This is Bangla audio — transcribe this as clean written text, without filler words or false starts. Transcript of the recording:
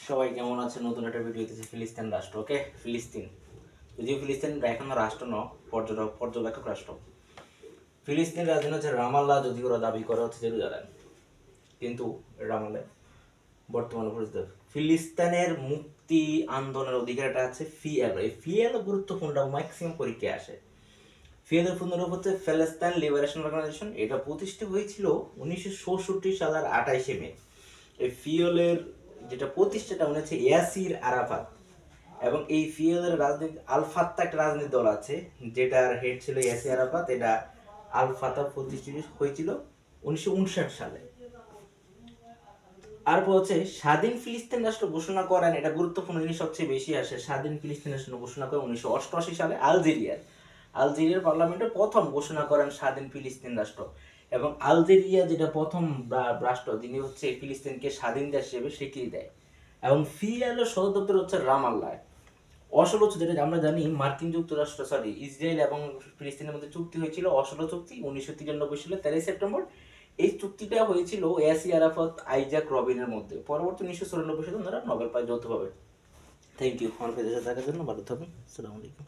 সবাই কেমন আছে? নতুন একটা ভিডিও দিতেছে ফিলিস্তিন রাষ্ট্র। ওকে, ফিলিস্তিন যদিও ফিলিস্তিন এখনো রাষ্ট্র ন, পর্যবেক্ষক রাষ্ট্র। ফিলিস্তিন রাজধানী হচ্ছে রামাল্লাহ, যদি ওরা দাবি করে হচ্ছে জেরুজালেম, কিন্তু রামাল্লাহ বর্তমানে পরিচিত। ফিলিস্তিনের মুক্তি আন্দোলনের অধিকারটা আছে ফিএল। এই ফিএল গুরুত্বপূর্ণ, ম্যাক্সিমাম পরীক্ষায় আসে। ফিএল এর পূর্ণরূপ হচ্ছে প্যালেস্তাইন লিবারেশন অর্গানাইজেশন। এটা প্রতিষ্ঠিত হয়েছিল 1966 সালের 28 মে। এই ফিওলের যেটা প্রতিষ্ঠাটা মনে হচ্ছে ইয়াসির আরাফাত, এবং এই ফিওলের রাজনীতি আল ফাত্তা একটা রাজনৈতিক দল আছে যেটার হেড ছিল ইয়াসির আরাফাত। এটা আল ফাতা প্রতিষ্ঠিত হয়েছিল 1959 সালে। তারপর হচ্ছে স্বাধীন ফিলিস্তিন রাষ্ট্র ঘোষণা করেন, এটা গুরুত্বপূর্ণ জিনিস সবচেয়ে বেশি আসে। স্বাধীন ফিলিস্তিন রাষ্ট্র ঘোষণা করেন 1988 সালে আলজেরিয়ার পার্লামেন্টে প্রথম ঘোষণা করেন স্বাধীন ফিলিস্তিন রাষ্ট্র। এবং আলজেরিয়া যেটা প্রথম রাষ্ট্র যিনি হচ্ছে ফিলিস্তিনকে স্বাধীন দেশ হিসেবে স্বীকৃতি দেয়। এবং ফিএলও সদর দপ্তর হচ্ছে রামাল্লায়। অসলো যেটা আমরা জানি, মার্কিন যুক্তরাষ্ট্র ইসরায়েল এবং ফিলিস্তিনের মধ্যে চুক্তি হয়েছিল, অসলো চুক্তি 1993 সালে 13 সেপ্টেম্বর। এই চুক্তিটা হয়েছিল ইয়াসির আরাফাত আইজাক রবিনের মধ্যে। পরবর্তী 1994 সালে ওনারা নোবেল প্রাইজ যৌথভাবে। থ্যাংক ইউ আমার পেজে দেখার জন্য। ভালো থাকুন। আসসালামু আলাইকুম।